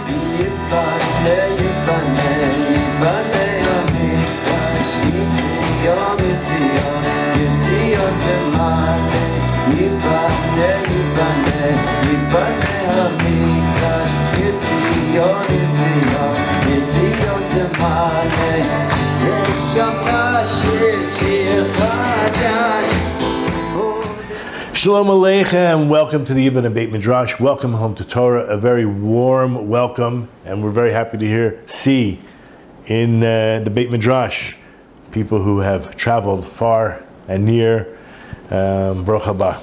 Yiboneh, Yiboneh HaMikdash, Yitzion, Yitzion, Yitzion Temaneh. Yiboneh, Yiboneh, Yiboneh HaMikdash, Yitzion, Yitzion, Yitzion Temaneh. Neshama shir chadash. Shalom Aleichem, welcome to the Yiboneh Beit Midrash. Welcome home to Torah. A very warm welcome, and we're very happy to see in the Beit Midrash people who have traveled far and near. Baruch haba.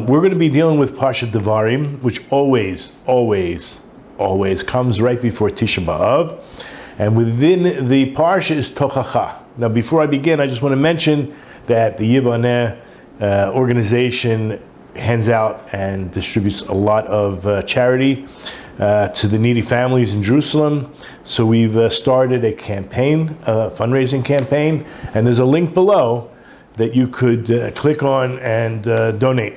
We're going to be dealing with Parashat Devorim, which always comes right before Tisha B'Av, and within the Parsha is Tochacha. Now, before I begin, I just want to mention that the Yiboneh organization hands out and distributes a lot of charity to the needy families in Jerusalem. So we've started a campaign, a fundraising campaign, and there's a link below that you could click on and donate.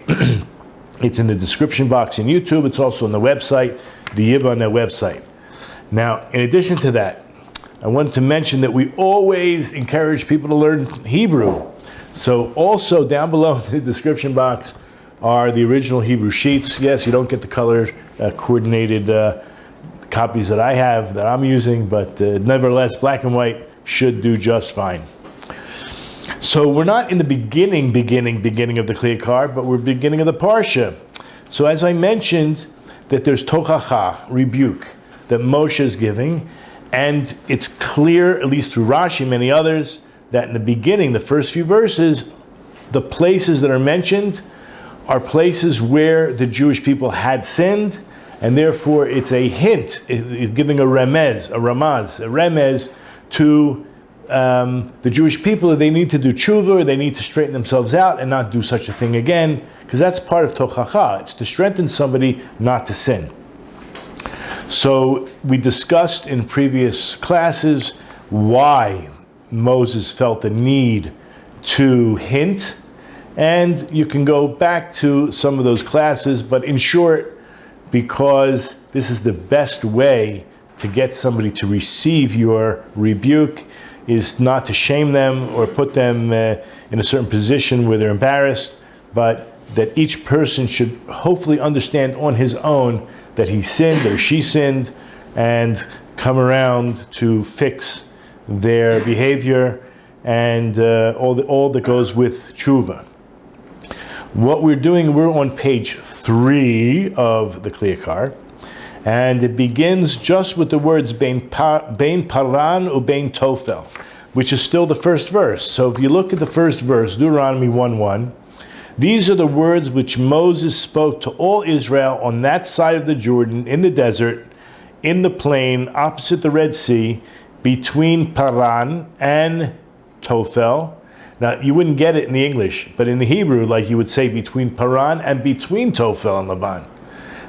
It's in the description box in YouTube. It's also on the website, the Yiboneh website. Now, in addition to that, I wanted to mention that we always encourage people to learn Hebrew. So also down below in the description box are the original Hebrew sheets. Yes, you don't get the color coordinated copies that I have, that I'm using, but nevertheless, black and white should do just fine. So we're not in the beginning of the Yakar, but we're beginning of the Parsha. So as I mentioned, that there's tochacha, rebuke, that Moshe is giving, and it's clear, at least through Rashi and many others, that in the beginning, the first few verses, the places that are mentioned are places where the Jewish people had sinned, and therefore it's a hint, giving a remez to the Jewish people that they need to do tshuva, or they need to straighten themselves out and not do such a thing again, because that's part of tochacha. It's to strengthen somebody not to sin. So we discussed in previous classes why Moses felt the need to hint, and you can go back to some of those classes, but in short, because this is the best way to get somebody to receive your rebuke, is not to shame them or put them in a certain position where they're embarrassed, but that each person should hopefully understand on his own that he sinned or she sinned, and come around to fix their behavior and all that goes with tshuva. What we're doing, we're on page 3 of the Yakar, and it begins just with the words Bein Paran u Bein Tofel, which is still the first verse. So if you look at the first verse, Deuteronomy 1:1, these are the words which Moses spoke to all Israel on that side of the Jordan, in the desert, in the plain, opposite the Red Sea, between Paran and Tofel. Now, you wouldn't get it in the English, but in the Hebrew, like you would say between Paran and between Tofel and Laban.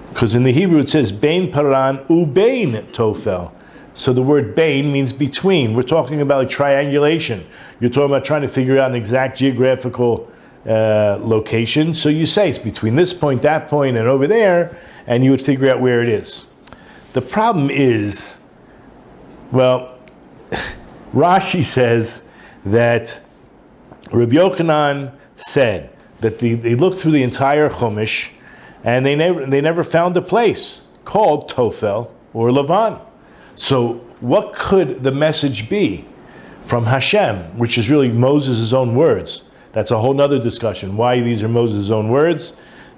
Because in the Hebrew it says, Bein Paran u Bein Tofel. So the word Bein means between. We're talking about like triangulation. You're talking about trying to figure out an exact geographical location. So you say it's between this point, that point, and over there, and you would figure out where it is. The problem is, well, Rashi says that Rabbi Yochanan said that they looked through the entire Chumash and they never found a place called Tofel or Lavan. So what could the message be from Hashem, which is really Moses' own words? That's a whole nother discussion, why these are Moses' own words,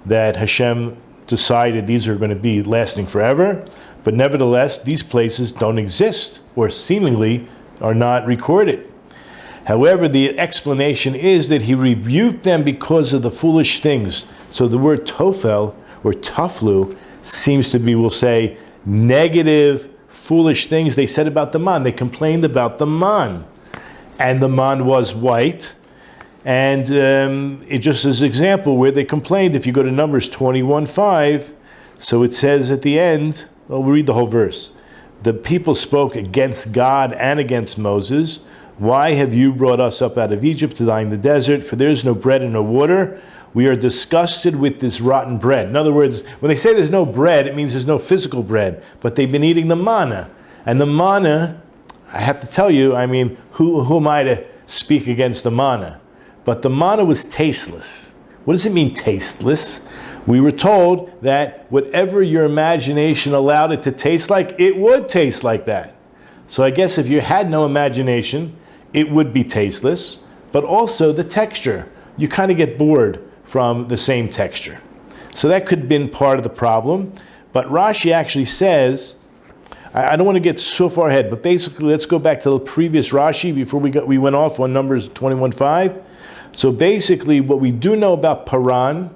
that Hashem decided these are going to be lasting forever. But nevertheless, these places don't exist, or seemingly are not recorded. However, the explanation is that he rebuked them because of the foolish things. So the word tofel, or taflu, seems to be, we'll say, negative, foolish things they said about the man. They complained about the man. And the man was white. And it just as an example where they complained, if you go to Numbers 21:5, so it says at the end, well, we'll read the whole verse. The people spoke against God and against Moses. Why have you brought us up out of Egypt to die in the desert? For there is no bread and no water. We are disgusted with this rotten bread. In other words, when they say there's no bread, it means there's no physical bread. But they've been eating the manna. And the manna, I have to tell you, I mean, who am I to speak against the manna? But the manna was tasteless. What does it mean, tasteless? We were told that whatever your imagination allowed it to taste like, it would taste like that. So I guess if you had no imagination, it would be tasteless. But also the texture. You kind of get bored from the same texture. So that could have been part of the problem. But Rashi actually says, I don't want to get so far ahead, but basically let's go back to the previous Rashi before we went off on Numbers 21:5. So basically what we do know about Paran,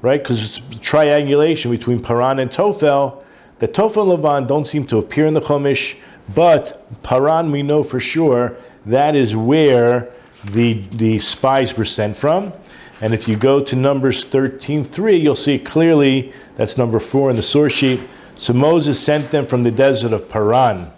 right, because it's triangulation between Paran and Tofel, that Tofel and Lavan don't seem to appear in the Chumash, but Paran we know for sure that is where the spies were sent from. And if you go to Numbers 13:3, you'll see clearly, that's number 4 in the source sheet. So Moses sent them from the desert of Paran.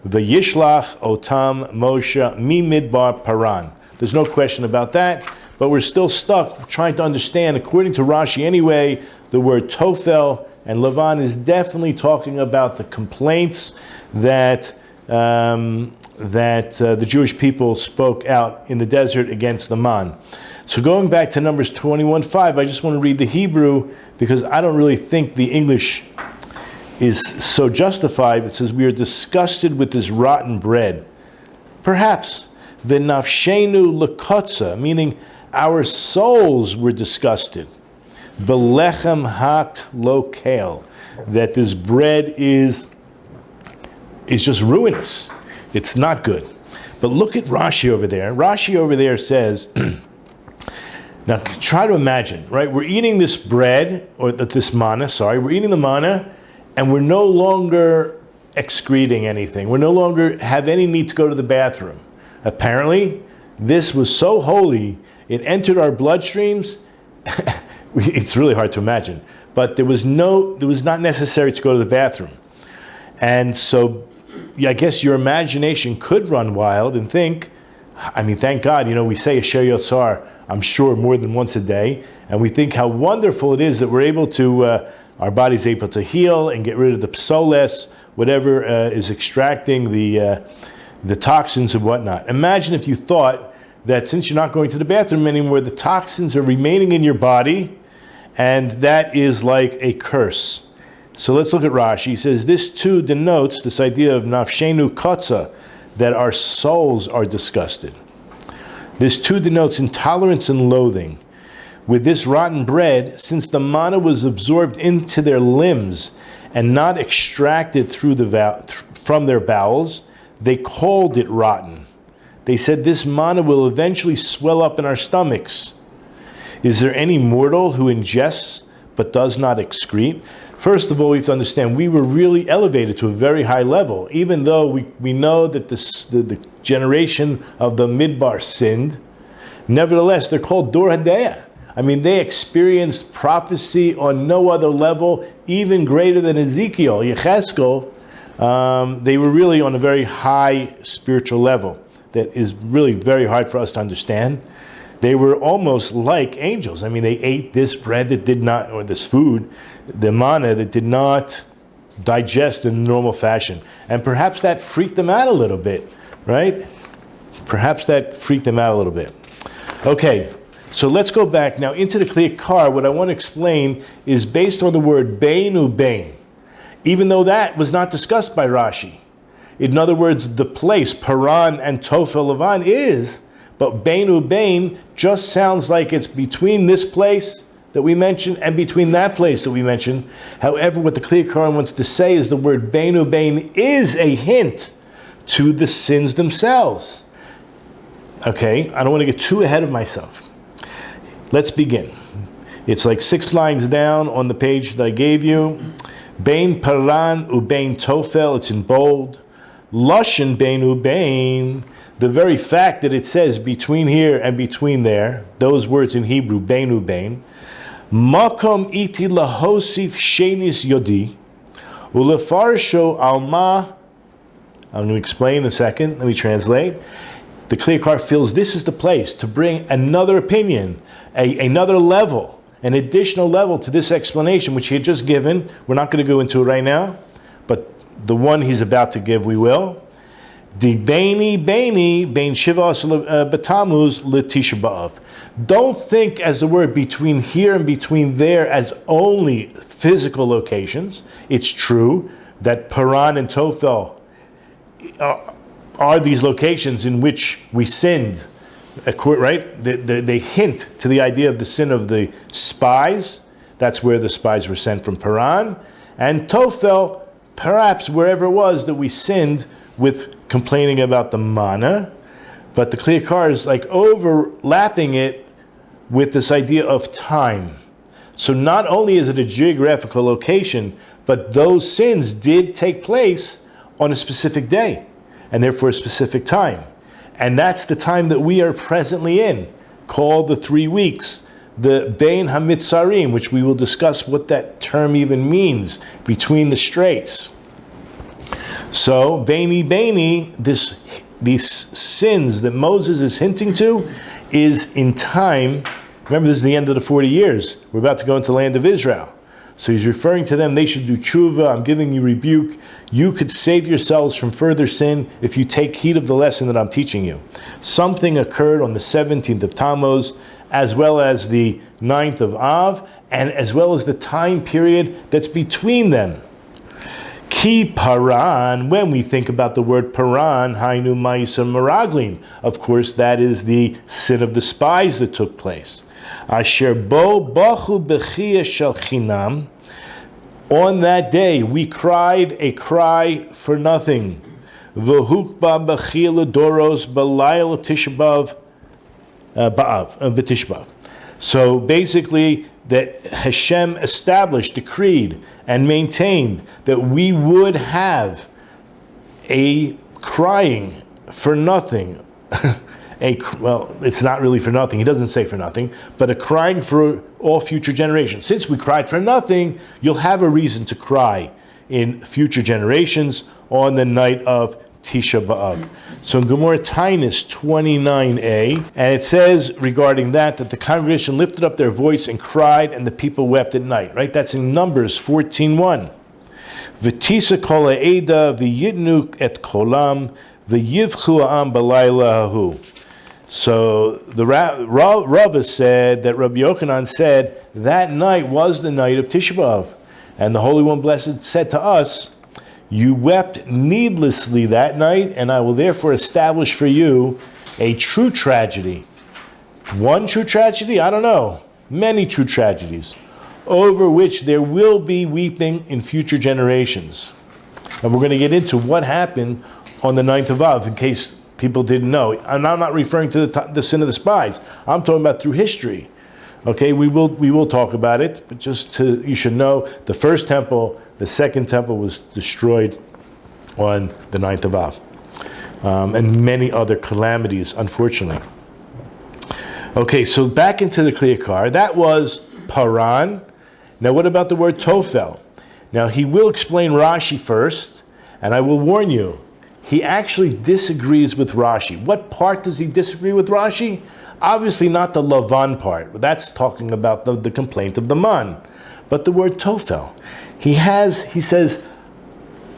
V'yishlach otam Moshe mi midbar Paran. There's no question about that, but we're still stuck trying to understand, according to Rashi anyway, the word Tofel and Lavan is definitely talking about the complaints that the Jewish people spoke out in the desert against the man. So going back to Numbers 21:5, I just want to read the Hebrew because I don't really think the English is so justified. It says, we are disgusted with this rotten bread. Perhaps, v'nafshenu lekotza, meaning our souls were disgusted. Belechem hak lokel, that this bread is just ruinous. It's not good. But look at Rashi over there. Rashi over there says, now try to imagine, right? We're eating this bread, or this manna, we're eating the manna, and we're no longer excreting anything. We no longer have any need to go to the bathroom. Apparently, this was so holy, it entered our bloodstreams. It's really hard to imagine, but it was not necessary to go to the bathroom. And so, I guess your imagination could run wild and think, I mean, thank God, we say Asher Yotzar, I'm sure, more than once a day, and we think how wonderful it is that we're able to, our body's able to heal and get rid of the psoles, whatever is extracting the toxins and whatnot. Imagine if you thought that since you're not going to the bathroom anymore, the toxins are remaining in your body, and that is like a curse. So let's look at Rashi. He says, this too denotes this idea of nafshenu kotza, that our souls are disgusted. This too denotes intolerance and loathing. With this rotten bread, since the manna was absorbed into their limbs and not extracted from their bowels, they called it rotten. They said, this manna will eventually swell up in our stomachs. Is there any mortal who ingests but does not excrete? First of all, we have to understand, we were really elevated to a very high level, even though we know that the generation of the Midbar sinned. Nevertheless, they're called Dor Hadeya. I mean, they experienced prophecy on no other level, even greater than Ezekiel, Yecheskel. They were really on a very high spiritual level that is really very hard for us to understand. They were almost like angels. I mean, they ate this bread that did not, or this food, the manna that did not digest in normal fashion. And perhaps that freaked them out a little bit, right? Perhaps that freaked them out a little bit. Okay, so let's go back now into the Yakar. What I want to explain is based on the word bain ubain, even though that was not discussed by Rashi. In other words, the place, Paran and Tofel Lavan is, but bain ubain just sounds like it's between this place that we mentioned and between that place that we mentioned. However, what the Yakar wants to say is the word bain ubain is a hint to the sins themselves. Okay, I don't want to get too ahead of myself. Let's begin. It's like 6 lines down on the page that I gave you. Bain Paran ubain Tofel, it's in bold. Lashon bain ubain, the very fact that it says between here and between there, those words in Hebrew, bain ubain, makom iti lahosif shenis yodi, ulefarsho alma, I'm going to explain in a second, let me translate. the Yakar feels this is the place to bring another opinion, another level, an additional level to this explanation, which he had just given. We're not going to go into it right now, but the one he's about to give, we will. The bein shiva betamuz letisha b'av. Don't think as the word between here and between there as only physical locations. It's true that Paran and Tophel are these locations in which we sinned, right? They hint to the idea of the sin of the spies. That's where the spies were sent from Paran. And Tophel, perhaps wherever it was that we sinned with complaining about the manna. But the Yakar is like overlapping it with this idea of time. So not only is it a geographical location, but those sins did take place on a specific day, and therefore a specific time. And that's the time that we are presently in, called the 3 weeks, the Bein HaMitzarim, which we will discuss what that term even means, between the straits. So, Beini, these sins that Moses is hinting to, is in time. Remember, this is the end of the 40 years. We're about to go into the land of Israel. So he's referring to them, they should do tshuva, I'm giving you rebuke. You could save yourselves from further sin if you take heed of the lesson that I'm teaching you. Something occurred on the 17th of Tammuz, as well as the 9th of Av, and as well as the time period that's between them. Ki paran, when we think about the word paran, hainu ma'isa meraglin, of course that is the sin of the spies that took place. Asher bo bachu bechiyah shel chinam. On that day we cried a cry for nothing. V'hukba bechiyah ledoros b'layel Tisha b'av. So basically, that Hashem established, decreed, and maintained that we would have a crying for nothing. Well, it's not really for nothing. He doesn't say for nothing, but a crying for all future generations. Since we cried for nothing, you'll have a reason to cry in future generations on the night of Tisha B'Av. So in Gemara Tainus 29a, and it says regarding that the congregation lifted up their voice and cried, and the people wept at night. Right? That's in Numbers 14:1. V'tisa kol ha'eda v'yidnu et kolam v'yivchu ha'am b'layla hahu. So the Rava said that Rabbi Yochanan said that night was the night of Tisha B'Av, and the Holy One Blessed said to us, you wept needlessly that night, and I will therefore establish for you a true tragedy. One true tragedy? I don't know. Many true tragedies, over which there will be weeping in future generations. And we're going to get into what happened on the 9th of Av, in case people didn't know. And I'm not referring to the sin of the spies. I'm talking about through history. Okay, we will talk about it, but you should know, the first temple, the second temple was destroyed on the 9th of Av. And many other calamities, unfortunately. Okay, so back into the Yakar. That was Paran. Now what about the word Tophel? Now he will explain Rashi first, and I will warn you, he actually disagrees with Rashi. What part does he disagree with Rashi? Obviously not the Lavan part. That's talking about the complaint of the man. But the word Tophel. He says,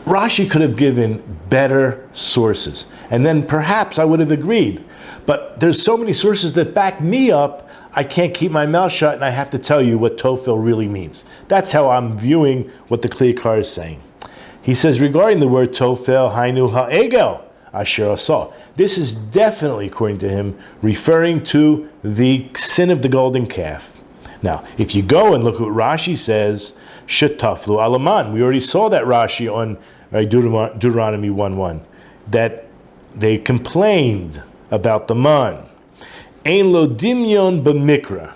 Rashi could have given better sources. And then perhaps I would have agreed. But there's so many sources that back me up, I can't keep my mouth shut, and I have to tell you what Tophel really means. That's how I'm viewing what the Yakar is saying. He says, regarding the word Tophel, hainu ha'egel asher asah. This is definitely, according to him, referring to the sin of the golden calf. Now, if you go and look at what Rashi says, shetaflu alaman. We already saw that Rashi on Deuteronomy 1:1, that they complained about the man. Ein lo dimyon b'mikra.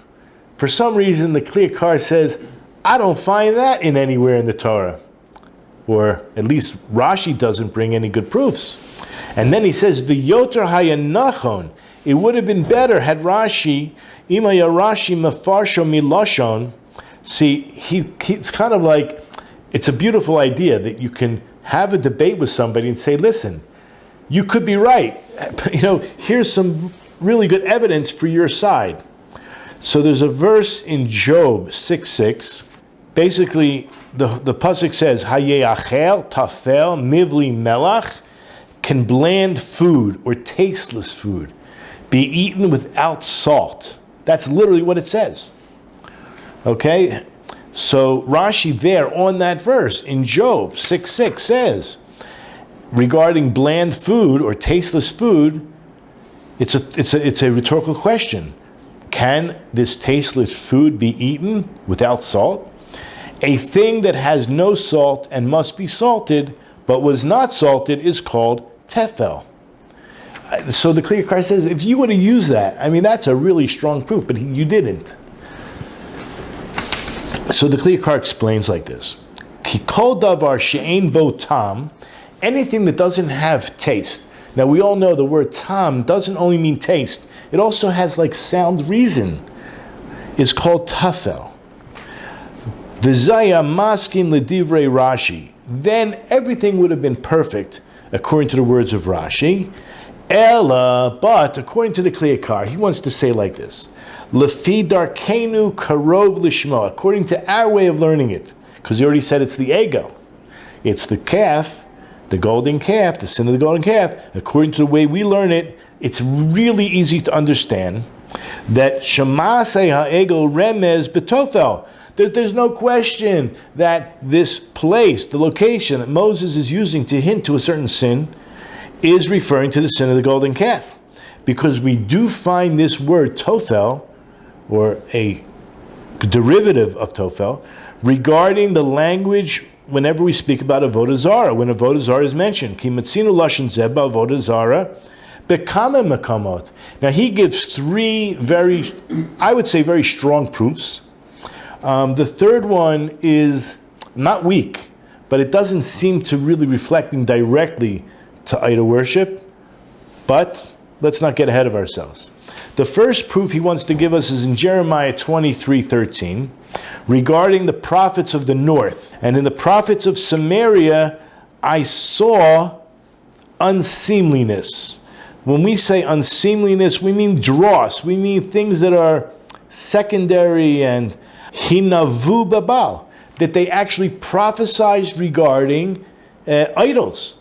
For some reason, the Yakar says, I don't find that in anywhere in the Torah. Or at least Rashi doesn't bring any good proofs. And then he says, V'yoter hayanachon. It would have been better had Rashi, imaya Rashi mefarsho milashon. See, it's kind of like, it's a beautiful idea that you can have a debate with somebody and say, listen, you could be right. Here's some really good evidence for your side. So there's a verse in Job 6:6. Basically, the pasuk says, Hayeachel tafel mivli melach, can bland food or tasteless food be eaten without salt? That's literally what it says. Okay? So Rashi there on that verse in Job 6:6 says, regarding bland food or tasteless food, it's a rhetorical question. Can this tasteless food be eaten without salt? A thing that has no salt and must be salted, but was not salted, is called tefel. So the Kli Yakar says, if you would have used that, that's a really strong proof, but you didn't. So the Kli Yakar explains like this: Ki kol davar she'ein bo tam, anything that doesn't have taste. Now we all know the word tam doesn't only mean taste; it also has sound reason. Is called tafel. V'zaya maskin ledivrei Rashi. Then everything would have been perfect according to the words of Rashi. Ella, but according to the Kli Yakar, he wants to say like this: Lefi darkenu karov lishmo. According to our way of learning it, because he already said it's the ego, it's the calf, the golden calf, the sin of the golden calf. According to the way we learn it, it's really easy to understand that shemasei ha'ego remez betofel. There's no question that this place, the location that Moses is using to hint to a certain sin, is referring to the sin of the golden calf. Because we do find this word tofel, or a derivative of tofel, regarding the language whenever we speak about avodah zarah, when avodah zarah is mentioned. Ki metzinu lashon zeh ba'avodah zarah bekama mekamot. Now he gives three very strong proofs. The third one is not weak, but it doesn't seem to really reflecting directly to idol worship. But let's not get ahead of ourselves. The first proof he wants to give us is in Jeremiah 23:13, regarding the prophets of the north. And in the prophets of Samaria, I saw unseemliness. When we say unseemliness, we mean dross. We mean things that are secondary and hinavu babal, that they actually prophesied regarding idols.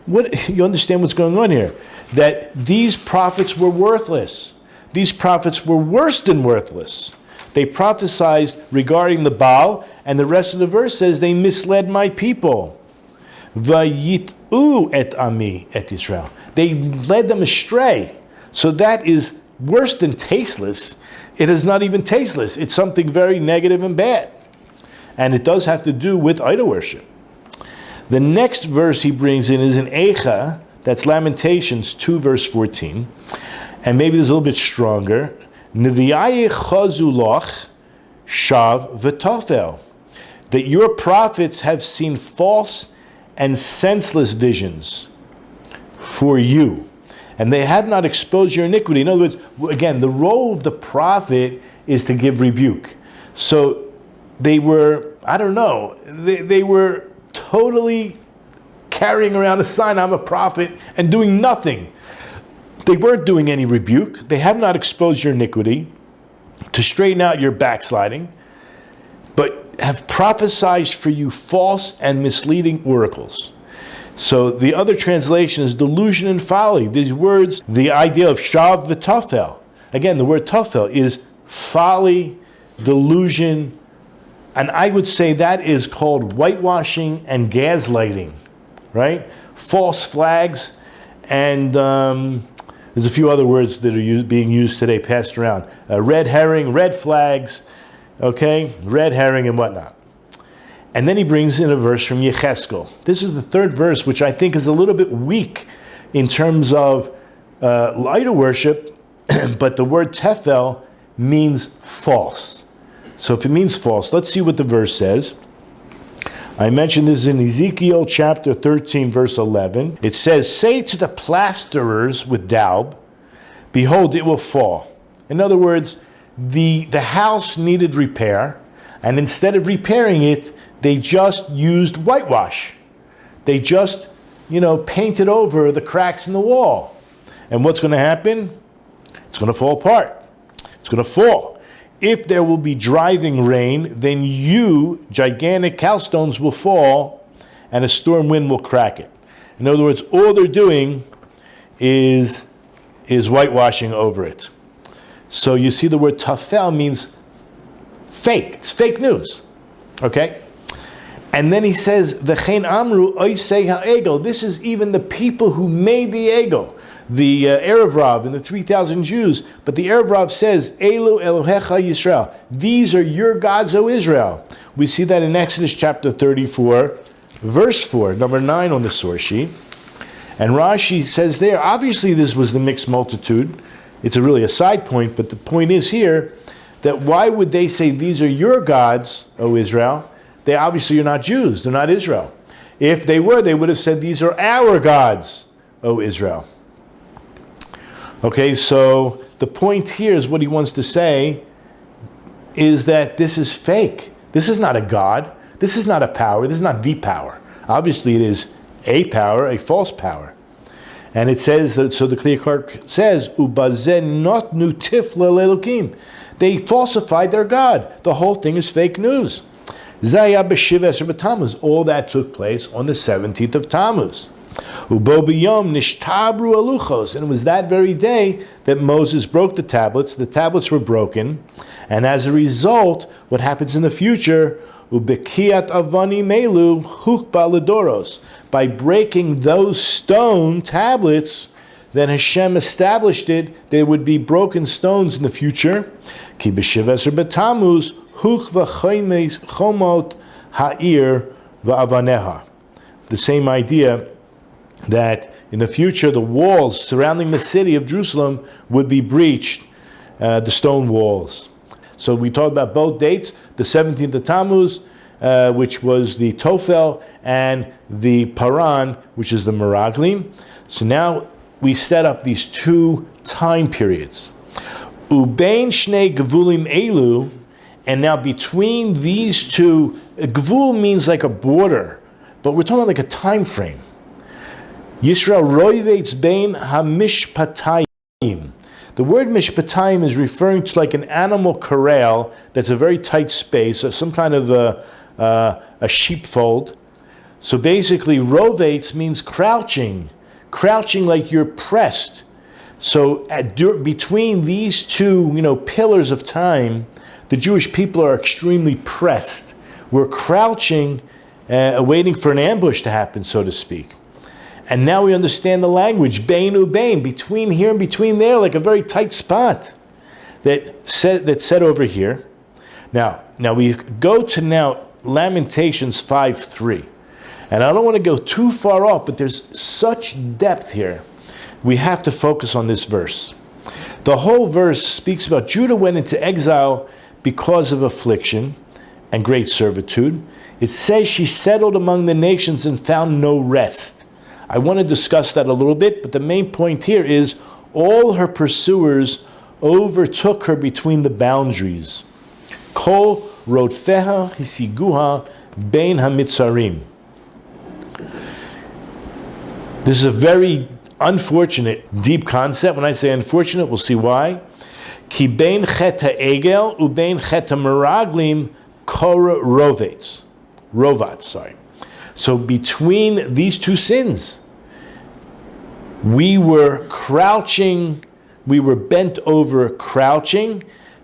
What you understand what's going on here? That these prophets were worthless. These prophets were worse than worthless. They prophesied regarding the Baal, and the rest of the verse says they misled my people. Vayitu et ami et Israel. They led them astray. So that is worse than tasteless. It is not even tasteless. It's something very negative and bad. And it does have to do with idol worship. The next verse he brings in is in Eicha, that's Lamentations 2 verse 14. And maybe it's a little bit stronger. Nevi'ai chazulach shav v'tafel. That your prophets have seen false and senseless visions for you, and they have not exposed your iniquity. In other words, again, the role of the prophet is to give rebuke. So they were, they were totally carrying around a sign, I'm a prophet, and doing nothing. They weren't doing any rebuke. They have not exposed your iniquity to straighten out your backsliding, but have prophesied for you false and misleading oracles. So the other translation is delusion and folly. These words, the idea of shav v'tafel. Again, the word tafel is folly, delusion, and I would say that is called whitewashing and gaslighting, right? False flags, and there's a few other words that are being used today, passed around. Red herring, red flags, okay? Red herring and whatnot. And then he brings in a verse from Yecheskel. This is the third verse, which I think is a little bit weak in terms of idol worship, but the word tefel means false. So if it means false, let's see what the verse says. I mentioned this in Ezekiel chapter 13, verse 11. It says, say to the plasterers with daub, behold, it will fall. In other words, the house needed repair, and instead of repairing it, they just used whitewash. They just painted over the cracks in the wall. And what's going to happen? It's going to fall apart. It's going to fall. If there will be driving rain, then gigantic hailstones will fall, and a storm wind will crack it. In other words, all they're doing is whitewashing over it. So you see the word tafel means fake. It's fake news. Okay? And then he says, V'chein amru oisei ha'egel. This is even the people who made the egel. The Erev Rav and the 3,000 Jews. But the Erev Rav says, Elu Elohecha Yisrael. These are your gods, O Israel. We see that in Exodus chapter 34, verse 4, number 9 on the source sheet. And Rashi says there, obviously this was the mixed multitude. It's really a side point, but the point is here that why would they say these are your gods, O Israel? They obviously are not Jews. They're not Israel. If they were, they would have said these are our gods, O Israel. Okay, so the point here is what he wants to say is that this is fake. This is not a God. This is not a power. This is not the power. Obviously it is a power, a false power. And it says, that, so the Yakar says, Ubazen not nu tifla le'elokim. They falsified their God. The whole thing is fake news. Zaya b'shiv esher b'Tammuz. All that took place on the 17th of Tammuz. Ubo b'yom nishtabru aluchos. And it was that very day that Moses broke the tablets. The tablets were broken. And as a result, what happens in the future, ubekiat avani melu hukba ledoros. By breaking those stone tablets, then Hashem established it, there would be broken stones in the future. Ki b'shiv esher b'Tammuz huk v'chomot ha'ir v'avaneha. The same idea that in the future the walls surrounding the city of Jerusalem would be breached, the stone walls. So we talked about both dates, the 17th of Tammuz, which was the Tofel, and the Paran, which is the Meraglim. So now we set up these two time periods. Ubein shnei gevulim elu, and now between these two, gvul means like a border, but we're talking about like a time frame. Yisrael roivetz bein hamishpatayim. The word mishpatayim is referring to like an animal corral that's a very tight space, or some kind of a sheepfold. So basically, rovetz means crouching like you're pressed. So between these two, pillars of time, the Jewish people are extremely pressed. We're crouching, waiting for an ambush to happen, so to speak. And now we understand the language, bein ubein, between here and between there, like a very tight spot that's set over here. Now we go to now Lamentations 5:3. And I don't want to go too far off, but there's such depth here. We have to focus on this verse. The whole verse speaks about Judah went into exile because of affliction and great servitude. It says she settled among the nations and found no rest. I want to discuss that a little bit, but the main point here is all her pursuers overtook her between the boundaries. Kol rodfeha hisiguha bein hamitzarim. This is a very unfortunate, deep concept. When I say unfortunate, we'll see why. Ki bein chet ha'egel ubein chet ha'meraglim kora rovatz. So between these two sins, we were crouching, we were bent over crouching,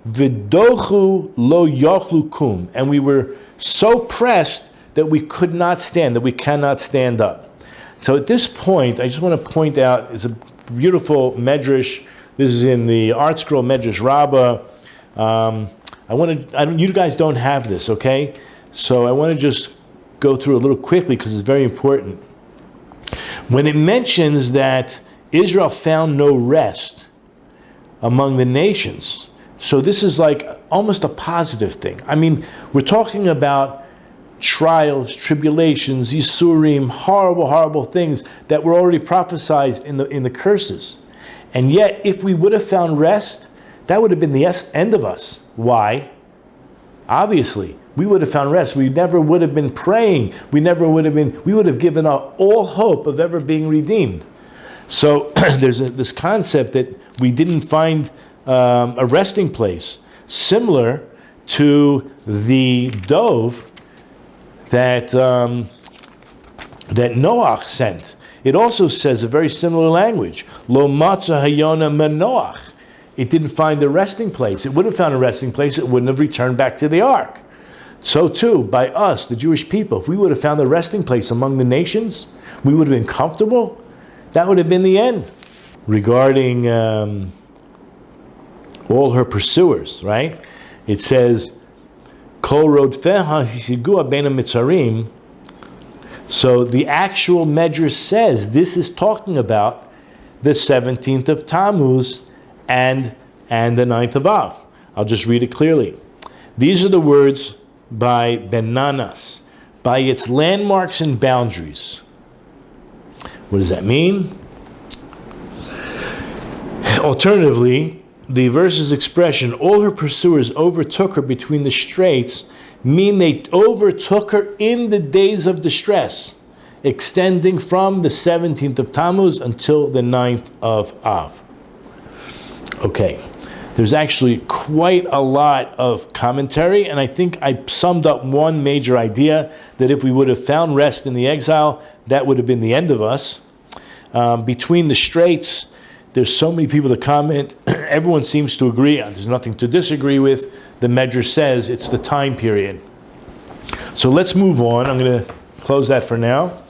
v'dochu lo yochlu kum, and we were so pressed that we could not stand, that we cannot stand up. So at this point, I just want to point out, it's a beautiful medrash. This is in the Art Scroll Medrash Rabbah. You guys don't have this, okay? So I want to just go through a little quickly because it's very important. When it mentions that Israel found no rest among the nations, so this is like almost a positive thing. I mean, we're talking about trials, tribulations, Yisurim, horrible things that were already prophesied in the curses. And yet, if we would have found rest, that would have been the end of us. Why? Obviously, we would have found rest. We never would have been praying. We would have given up all hope of ever being redeemed. So there's this concept that we didn't find a resting place, similar to the dove that Noach sent. It also says a very similar language. Lo matza hayona menoach. It didn't find a resting place. It would have found a resting place. It wouldn't have returned back to the ark. So too, by us, the Jewish people, if we would have found a resting place among the nations, we would have been comfortable. That would have been the end. Regarding all her pursuers, right? It says, Kol rodfeha hisigua beina mitzarim. So the actual measure says this is talking about the 17th of Tammuz and the 9th of Av. I'll just read it clearly. These are the words by Benanas, by its landmarks and boundaries. What does that mean? Alternatively, the verse's expression, all her pursuers overtook her between the straits, mean they overtook her in the days of distress, extending from the 17th of Tammuz until the 9th of Av. Okay, there's actually quite a lot of commentary, and I think I summed up one major idea, that if we would have found rest in the exile, that would have been the end of us. Between the straits, there's so many people that comment. Everyone seems to agree. There's nothing to disagree with. The Medrash says it's the time period. So let's move on. I'm going to close that for now.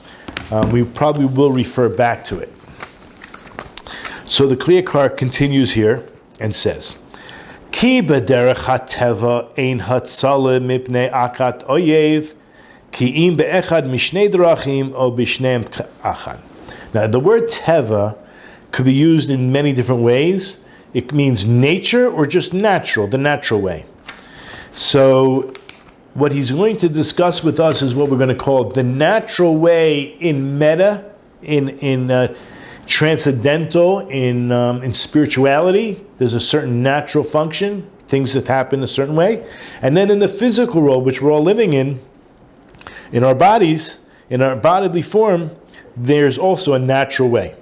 We probably will refer back to it. So the Yakar continues here and says, Ki b'derech hateva ein hatzale mipnei akat oyev, ki im be'echad mishnei drachim o b'shneim achad. Now the word teva could be used in many different ways. It means nature or just natural, the natural way. So what he's going to discuss with us is what we're going to call the natural way in meta, in transcendental, in spirituality. There's a certain natural function, things that happen a certain way. And then in the physical world, which we're all living in our bodies, in our bodily form, there's also a natural way.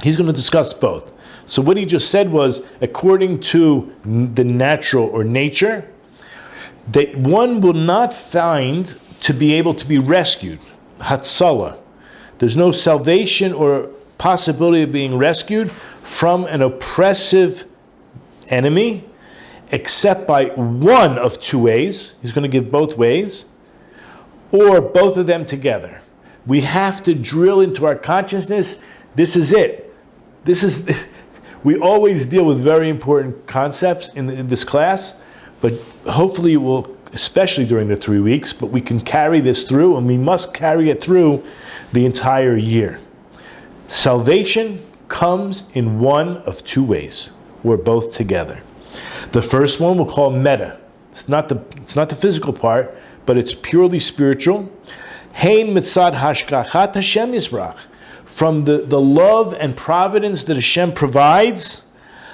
He's going to discuss both. So what he just said was, according to the natural or nature, that one will not find to be able to be rescued. Hatzalah. There's no salvation or possibility of being rescued from an oppressive enemy, except by one of two ways. He's going to give both ways, or both of them together. We have to drill into our consciousness. This is it. We always deal with very important concepts in this class, but hopefully we'll, especially during the 3 weeks, but we can carry this through, and we must carry it through the entire year. Salvation comes in one of two ways, or both together. The first one we'll call meta. It's not the physical part, but it's purely spiritual. Hein mitzad hashgachat Hashem yisbrach. From the love and providence that Hashem provides,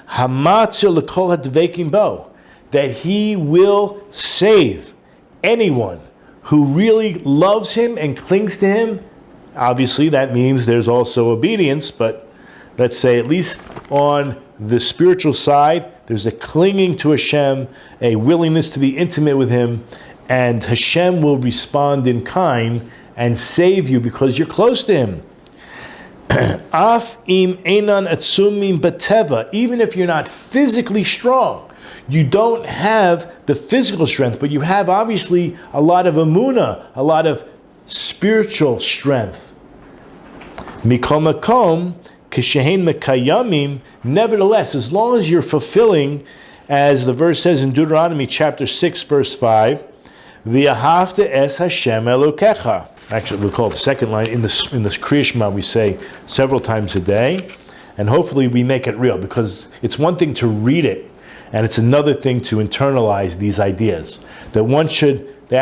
Hamatzil l'kol hadvekim bo, that He will save anyone who really loves Him and clings to Him. Obviously, that means there's also obedience, but let's say at least on the spiritual side, there's a clinging to Hashem, a willingness to be intimate with Him, and Hashem will respond in kind and save you because you're close to Him. Af im einan atzumim bateva, even if you're not physically strong, you don't have the physical strength, but you have obviously a lot of emunah, a lot of spiritual strength. Mikol makom kishein mekayamim, nevertheless, as long as you're fulfilling, as the verse says in Deuteronomy chapter 6, verse 5, v'ahavta es Hashem Elokecha. Actually, we'll call it the second line in this Kriya Shema we say several times a day, and hopefully we make it real, because it's one thing to read it, and it's another thing to internalize these ideas. That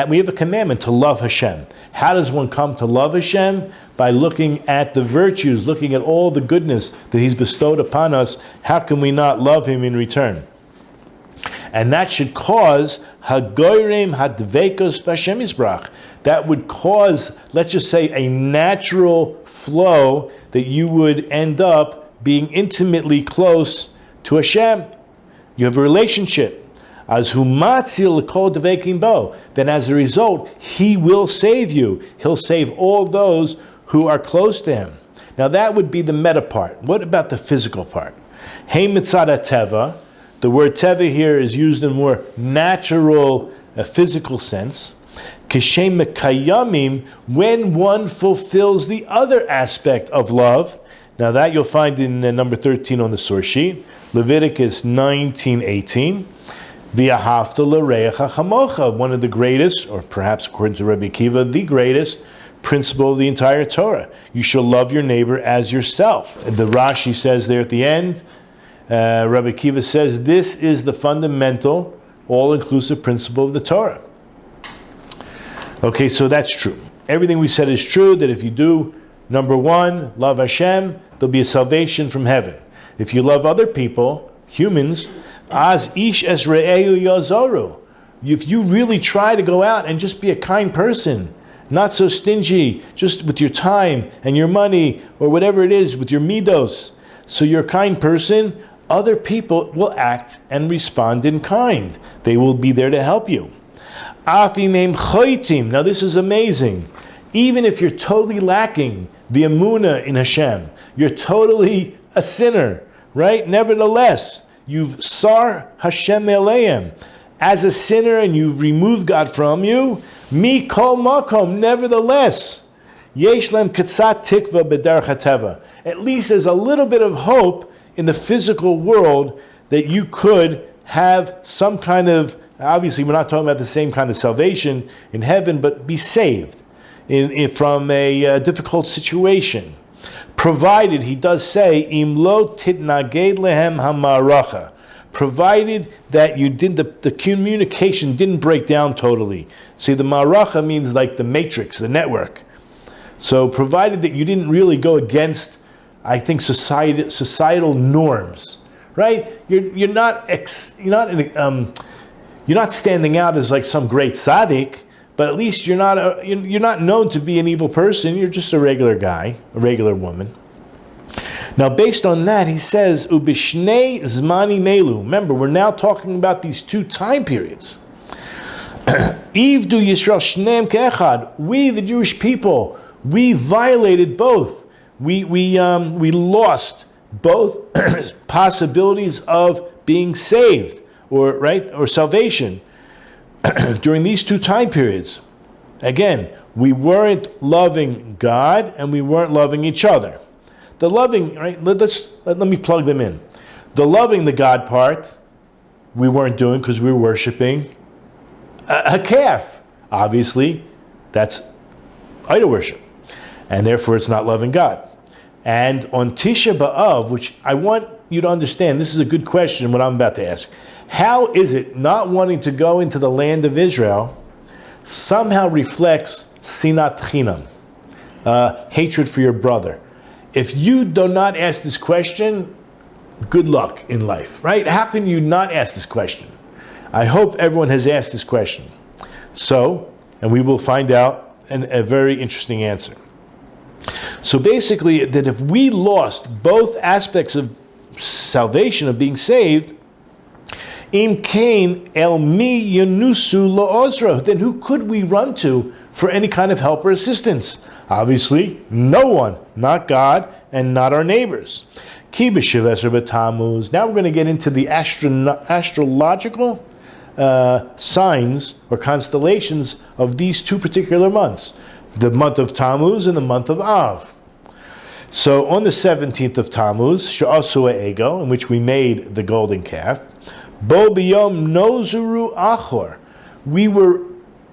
we have a commandment to love Hashem. How does one come to love Hashem? By looking at the virtues, looking at all the goodness that He's bestowed upon us. How can we not love Him in return? And that should cause hagoyrem hadvekos b'Hashem Yisbrach. That would cause, let's just say, a natural flow that you would end up being intimately close to Hashem. You have a relationship. As humatzil kol dvekim bo. Then as a result, He will save you. He'll save all those who are close to Him. Now that would be the meta part. What about the physical part? Hey mitzad teva. The word teva here is used in a more natural, physical sense. Kishem mekayamim, when one fulfills the other aspect of love. Now that you'll find in number 13 on the source sheet. Leviticus 19:18. V'ahavta l'reacha chamocha, one of the greatest, or perhaps according to Rabbi Akiva, the greatest principle of the entire Torah. You shall love your neighbor as yourself. The Rashi says there at the end, Rabbi Akiva says, this is the fundamental, all-inclusive principle of the Torah. Okay, so that's true. Everything we said is true, that if you do, number one, love Hashem, there'll be a salvation from heaven. If you love other people, humans, as ish es re'ehu yazoru. If you really try to go out and just be a kind person, not so stingy, just with your time and your money, or whatever it is, with your midos, so you're a kind person, other people will act and respond in kind. They will be there to help you. Afimem choitim. Now this is amazing. Even if you're totally lacking the emunah in Hashem, you're totally a sinner, right? Nevertheless, you've sar Hashem eleim. As a sinner and you've removed God from you, mi kol makom, nevertheless, yesh lem katzat tikva b'derech hateva. At least there's a little bit of hope in the physical world that you could have some kind of, obviously we're not talking about the same kind of salvation in heaven, but be saved from a difficult situation. Provided, he does say, im lo titnaged lehem hamaracha. Provided that you did the communication didn't break down totally. See, the maracha means like the matrix, the network. So provided that you didn't really go against, I think, societal norms, right? You're not standing out as like some great tzaddik, but at least you're not known to be an evil person. You're just a regular guy, a regular woman. Now, based on that, he says, "Ubishnei zmani melu." Remember, we're now talking about these two time periods. Ivdu Yisrael shneim ke'echad. We, the Jewish people, we violated both. We lost both possibilities of being saved, or salvation during these two time periods. Again, we weren't loving God and we weren't loving each other. The loving, right? Let me plug them in. The loving the God part, we weren't doing because we were worshiping a calf. Obviously, that's idol worship, and therefore it's not loving God. And on Tisha B'Av, which I want you to understand, this is a good question, what I'm about to ask. How is it not wanting to go into the land of Israel somehow reflects sinat chinam, hatred for your brother? If you do not ask this question, good luck in life, right? How can you not ask this question? I hope everyone has asked this question. So, and we will find out a very interesting answer. So basically, that if we lost both aspects of salvation, of being saved, im kain el mi yanusu la'ozra, then who could we run to for any kind of help or assistance? Obviously, no one, not God and not our neighbors. Ki b'shivesar b'tamuz. Now we're going to get into the astrological signs or constellations of these two particular months, the month of Tammuz and the month of Av. So on the 17th of Tammuz, Sha'asu Ego, in which we made the golden calf, Bo biyom nozuru achor, we were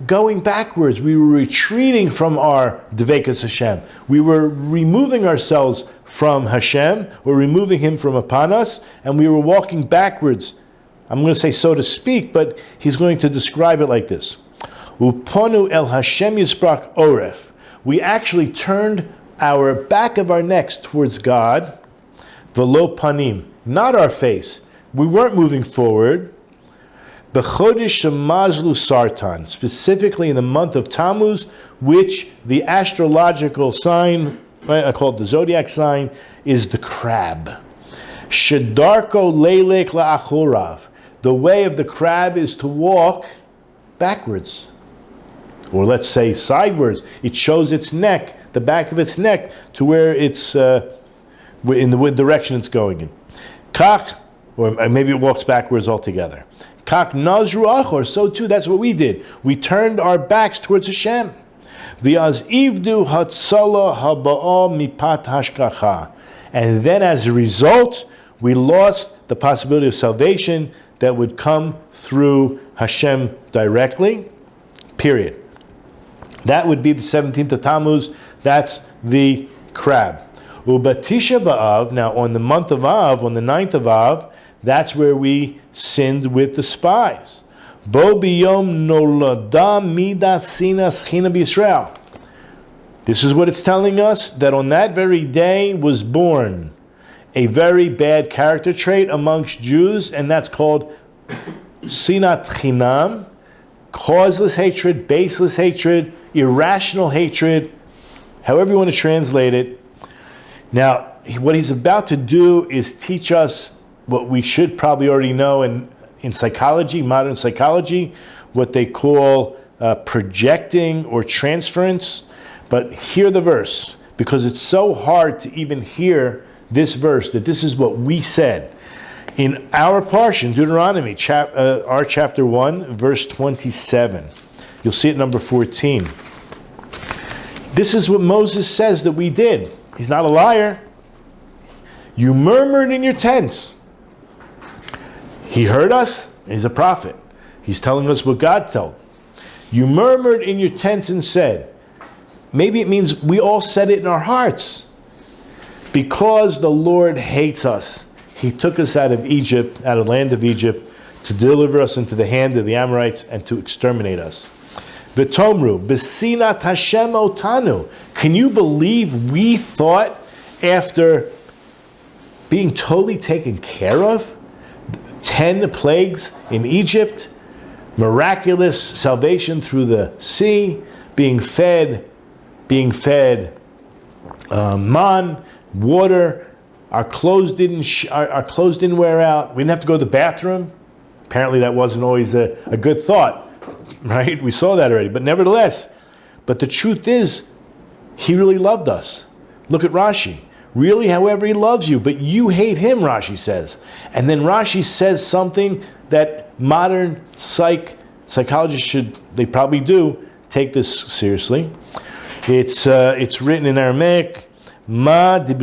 going backwards. We were retreating from our Dvekas Hashem. We were removing ourselves from Hashem, or removing Him from upon us, and we were walking backwards. I'm going to say so to speak, but he's going to describe it like this. Uponu el Hashem Yisbrak Oref. We actually turned our back of our necks towards God, velo panim, not our face. We weren't moving forward. B'chodesh Shemazlu Sartan, specifically in the month of Tammuz, which the astrological sign, right, I call it the zodiac sign, is the crab. Shedarko Leilek La'achorav. The way of the crab is to walk backwards. Or let's say sideways. It shows its neck, the back of its neck, to where it's in the direction it's going in. Kach, or maybe it walks backwards altogether. Kach nazru achor, so too, that's what we did. We turned our backs towards Hashem. V'az ivdu hatzala haba'a mipat hashkacha. And then as a result, we lost the possibility of salvation that would come through Hashem directly, period. That would be the 17th of Tammuz. That's the crab. Uba Tisha B'Av, now on the month of Av, on the 9th of Av, that's where we sinned with the spies. Bo biyom nolada midas sinas china b'Yisrael. This is what it's telling us, that on that very day was born a very bad character trait amongst Jews, and that's called sinat chinam, causeless hatred, baseless hatred, irrational hatred, however you want to translate it. Now, what he's about to do is teach us what we should probably already know in psychology, modern psychology, what they call projecting or transference. But hear the verse, because it's so hard to even hear this verse, that this is what we said. In our portion, Deuteronomy, our chapter 1, verse 27. You'll see it number 14. This is what Moses says that we did. He's not a liar. You murmured in your tents. He heard us. He's a prophet. He's telling us what God told. You murmured in your tents and said. Maybe it means we all said it in our hearts. Because the Lord hates us. He took us out of Egypt, out of the land of Egypt, to deliver us into the hand of the Amorites and to exterminate us. V'tomru, b'sinat Hashem otanu. Can you believe we thought, after being totally taken care of, 10 plagues in Egypt, miraculous salvation through the sea, being fed man, water, our clothes didn't wear out, we didn't have to go to the bathroom. Apparently that wasn't always a good thought, right? We saw that already. But nevertheless, but the truth is, he really loved us. Look at Rashi. Really, however, he loves you, but you hate him, Rashi says. And then Rashi says something that modern psychologists they probably do, take this seriously. It's written in Aramaic, Ma div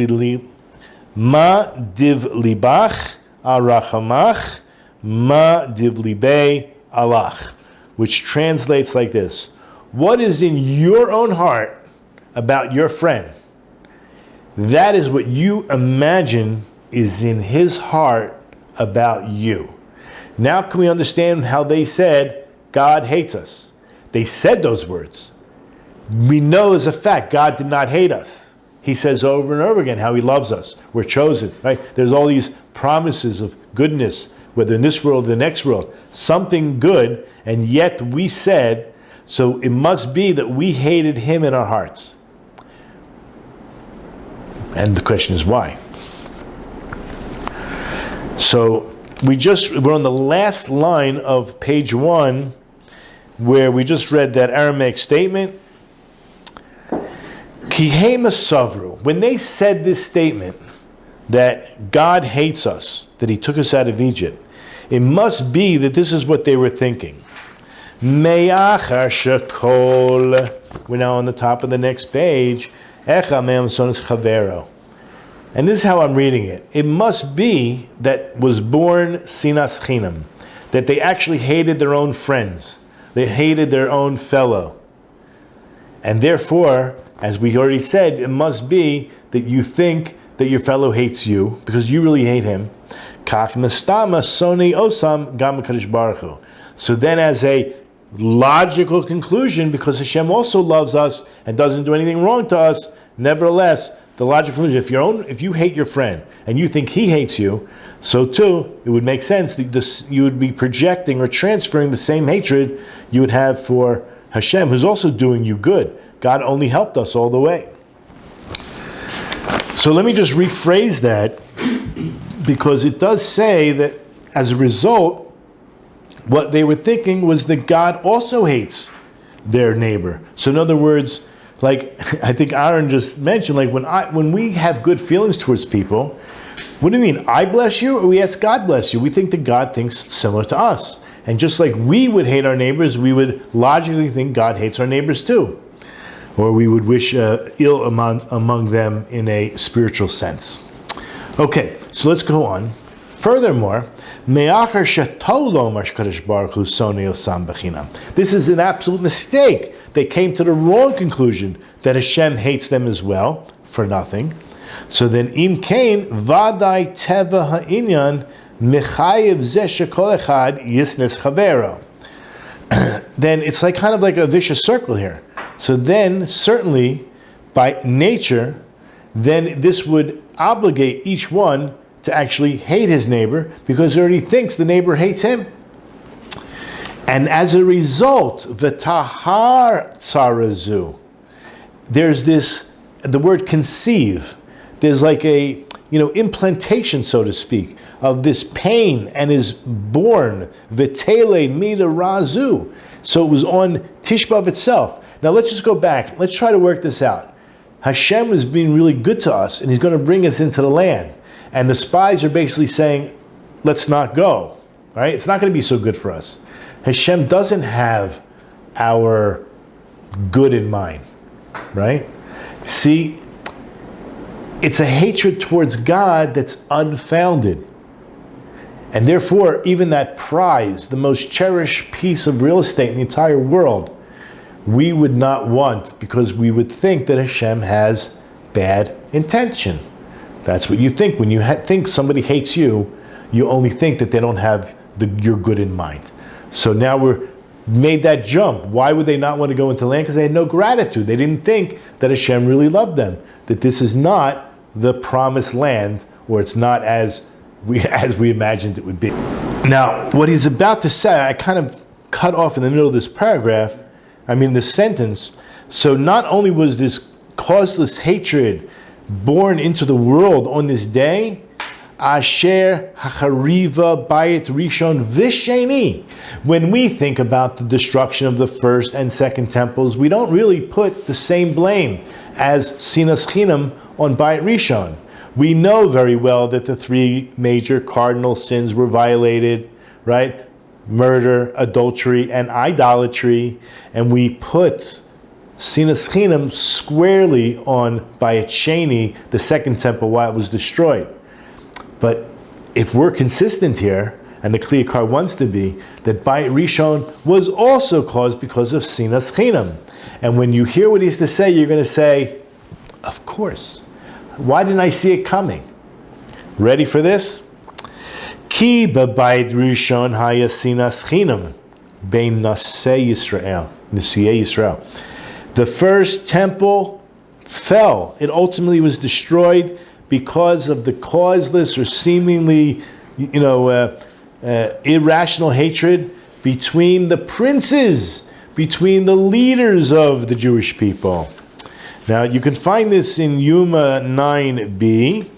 libach arachamach, ma div libei alach, which translates like this. What is in your own heart about your friend? That is what you imagine is in his heart about you. Now can we understand how they said, God hates us? They said those words. We know as a fact, God did not hate us. He says over and over again how he loves us. We're chosen, right? There's all these promises of goodness, whether in this world or the next world. Something good, and yet we said, so it must be that we hated him in our hearts. And the question is why? So we're on the last line of page 1, where we just read that Aramaic statement. Kihema Savru. When they said this statement that God hates us, that he took us out of Egypt, it must be that this is what they were thinking. Me'achar shekol. We're now on the top of the next page. Echa me'am sonis chavero. And this is how I'm reading it. It must be that was born sinas chinam, that they actually hated their own friends. They hated their own fellow. And therefore, as we already said, it must be that you think that your fellow hates you, because you really hate him. Kach mestama soni osam gam HaKadosh Baruch Hu. So then as a logical conclusion, because Hashem also loves us and doesn't do anything wrong to us, nevertheless, the logical conclusion, if you hate your friend and you think he hates you, so too, it would make sense that you would be projecting or transferring the same hatred you would have for Hashem, who's also doing you good. God only helped us all the way. So let me just rephrase that, because it does say that as a result, what they were thinking was that God also hates their neighbor. So in other words, like I think Aaron just mentioned, like when we have good feelings towards people, what do you mean? I bless you, or we ask God bless you? We think that God thinks similar to us. And just like we would hate our neighbors, we would logically think God hates our neighbors too. Or we would wish ill among them in a spiritual sense. Okay, so let's go on. Furthermore, this is an absolute mistake. They came to the wrong conclusion that Hashem hates them as well, for nothing. So then, im kain vadai teva ha'inyan mechayev zeh shekol echad yisnes chavero. Then it's like kind of like a vicious circle here. So then, certainly, by nature, then this would obligate each one to actually hate his neighbor, because he already thinks the neighbor hates him. And as a result, v'tahar tzarazu, there's this, the word conceive, there's like a, implantation, so to speak, of this pain, and is born, v'tele mida razu. So it was on Tisha B'Av itself. Now let's just go back. Let's try to work this out. Hashem is being really good to us, and he's going to bring us into the land. And the spies are basically saying, let's not go. Right? It's not going to be so good for us. Hashem doesn't have our good in mind. Right? See, it's a hatred towards God that's unfounded. And therefore, even that prize, the most cherished piece of real estate in the entire world, we would not want, because we would think that Hashem has bad intention. That's what you think. When you think somebody hates you, you only think that they don't have your good in mind. So now we're made that jump. Why would they not want to go into the land? Because they had no gratitude. They didn't think that Hashem really loved them, that this is not the promised land, or it's not as we imagined it would be. Now, what he's about to say, I kind of cut off in the middle of this paragraph, this sentence. So not only was this causeless hatred born into the world on this day, Asher hachariva bayit rishon v'sheni. When we think about the destruction of the first and second temples, we don't really put the same blame as sinas chinam on bayit rishon. We know very well that the three major cardinal sins were violated, right? Murder, adultery, and idolatry, and we put sinas chinam squarely on bayit sheni, the second temple, while it was destroyed. But if we're consistent here, and the Yakar wants to be, that bayit rishon was also caused because of sinas chinam. And when you hear what he's to say, you're going to say, of course. Why didn't I see it coming? Ready for this? Ki b'bayit rishon haya sinas chinam bein nasei Yisrael. The first temple fell. It ultimately was destroyed because of the causeless or seemingly, irrational hatred between the princes, between the leaders of the Jewish people. Now, you can find this in Yuma 9b.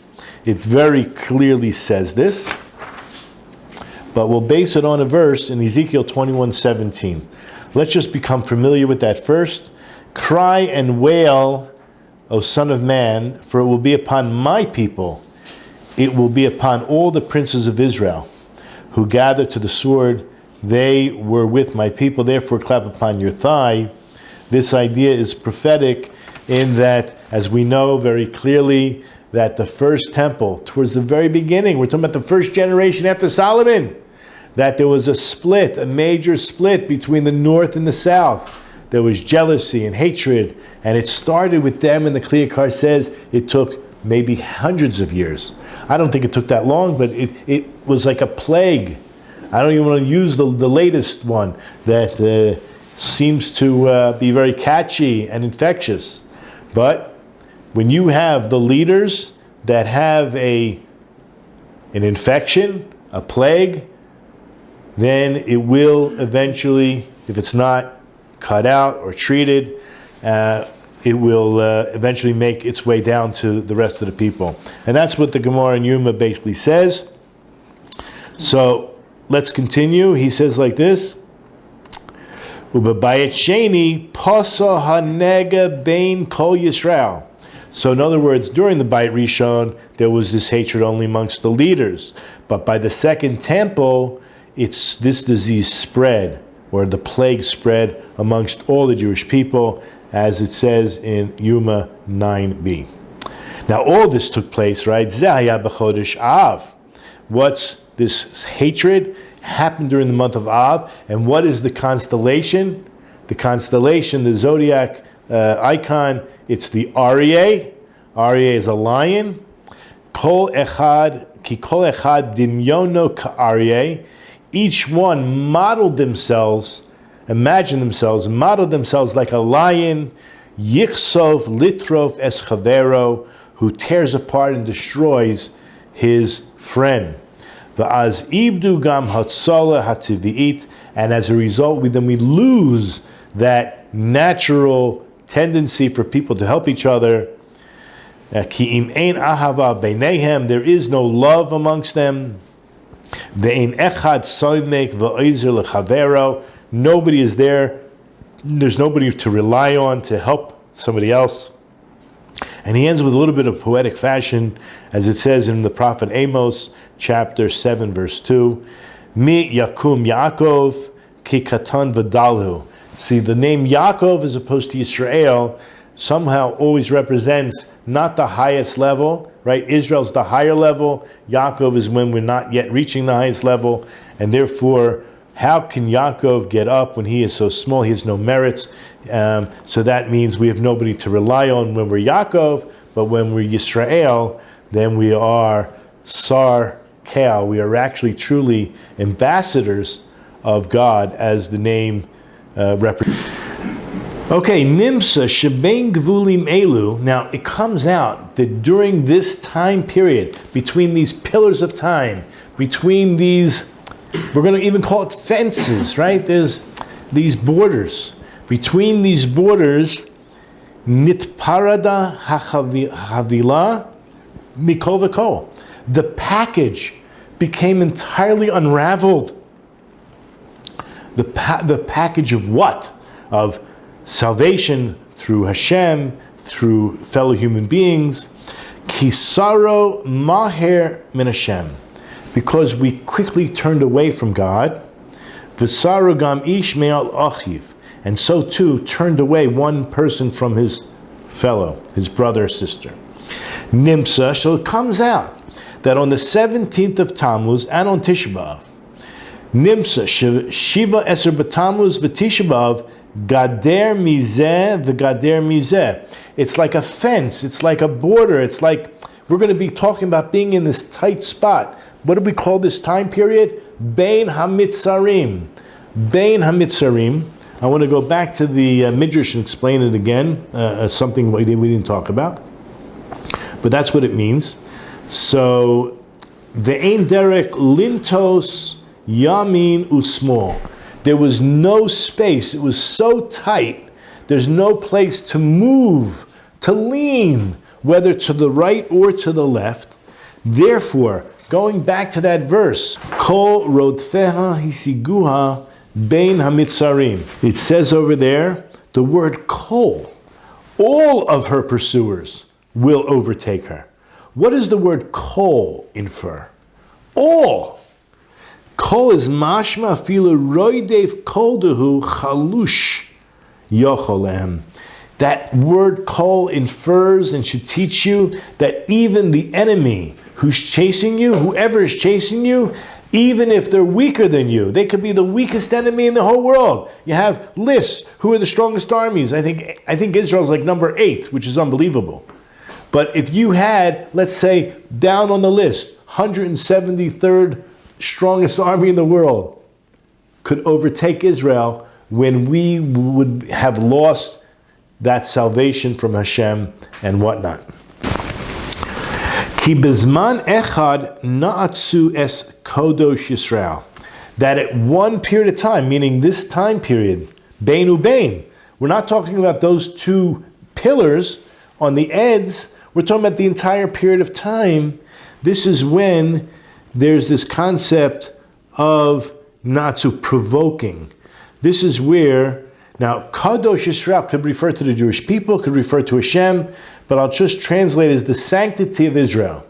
It very clearly says this, but we'll base it on a verse in Ezekiel 21:17. Let's just become familiar with that first. Cry and wail, O Son of Man, for it will be upon my people. It will be upon all the princes of Israel who gather to the sword. They were with my people, therefore clap upon your thigh. This idea is prophetic in that, as we know very clearly, that the first temple, towards the very beginning, we're talking about the first generation after Solomon, that there was a split, a major split between the north and the south. There was jealousy and hatred, and it started with them, and the Yakar says it took maybe hundreds of years. I don't think it took that long, but it was like a plague. I don't even want to use the latest one that seems to be very catchy and infectious. But when you have the leaders that have an infection, a plague, then it will eventually, if it's not cut out or treated, it will eventually make its way down to the rest of the people. And that's what the Gemara in Yuma basically says. So let's continue. He says like this, Ubabayit Sheni Pasa Hanega Bain Kol Yisrael. So in other words, during the Bayit Rishon, there was this hatred only amongst the leaders. But by the second temple, this disease spread, or the plague spread amongst all the Jewish people, as it says in Yuma 9b. Now all this took place, right? Zehaya b'chodesh Av. What's this hatred? Happened during the month of Av. And what is the constellation? The constellation, the zodiac icon, it's the Aryeh. Aryeh is a lion. Kol echad, ki kol echad dimyono ka'aryeh. Each one modeled themselves, modeled themselves like a lion, yichsov litrof es chavero, who tears apart and destroys his friend. Va'az ibdu gam hatzala hativi'it, and as a result, we lose that natural tendency for people to help each other. Ki im ein ahava beinehem, there is no love amongst them. Ve'ein echad soimek va'ozer lechavero, nobody is there. There's nobody to rely on to help somebody else. And he ends with a little bit of poetic fashion, as it says in the prophet Amos, chapter 7, verse 2. Mi yakum Yaakov ki katan v'dalhu. See, the name Yaakov as opposed to Yisrael somehow always represents not the highest level, right? Israel's the higher level. Yaakov is when we're not yet reaching the highest level. And therefore, how can Yaakov get up when he is so small? He has no merits. So that means we have nobody to rely on when we're Yaakov, but when we're Yisrael, then we are Sar Keal. We are actually truly ambassadors of God, as the name represents. Okay, Nimsa Shebein Gvulim Elu. Now it comes out that during this time period, between these pillars of time, between these, we're going to even call it fences, right? There's these borders. Between these borders, Nitparada Havila Mikol V'Kol. The package became entirely unraveled. The package of what? Of salvation through Hashem, through fellow human beings. Kisaro Maher Min Hashem. Because we quickly turned away from God. V'saro Gam Ish Me'al Achiv. And so too turned away one person from his fellow, his brother or sister. Nimsa, so it comes out that on the 17th of Tammuz and on Tisha B'Av, Nimsa, Shiva Eser B'Tammuz V'Tisha B'Av, Gader Mizeh V'Gader Mizeh. It's like a fence, it's like a border, it's like we're going to be talking about being in this tight spot. What do we call this time period? Bein HaMitzarim. Bein HaMitzarim. I want to go back to the Midrash and explain it again, something we didn't talk about. But that's what it means. So, Ve'ein derek lintos yamin usmol. There was no space. It was so tight. There's no place to move, to lean, whether to the right or to the left. Therefore, going back to that verse, Kol rodfeha hisiguha bein hamitzarim. It says over there, the word kol. All of her pursuers will overtake her. What does the word kol infer? All. Kol is mashma afilu roidev koldehu chalush yocholem. That word kol infers and should teach you that even the enemy who's chasing you, whoever is chasing you, even if they're weaker than you, they could be the weakest enemy in the whole world. You have lists, who are the strongest armies? I think Israel's like number 8, which is unbelievable. But if you had, let's say, down on the list, 173rd strongest army in the world, could overtake Israel when we would have lost that salvation from Hashem and whatnot. Ki bezman echad na'atsu es kodosh Yisrael. That at one period of time, meaning this time period, bein ubein, we're not talking about those two pillars on the ends, we're talking about the entire period of time. This is when there's this concept of natsu, provoking. This is where, now, Kadosh Yisrael could refer to the Jewish people, could refer to Hashem, but I'll just translate as the sanctity of Israel.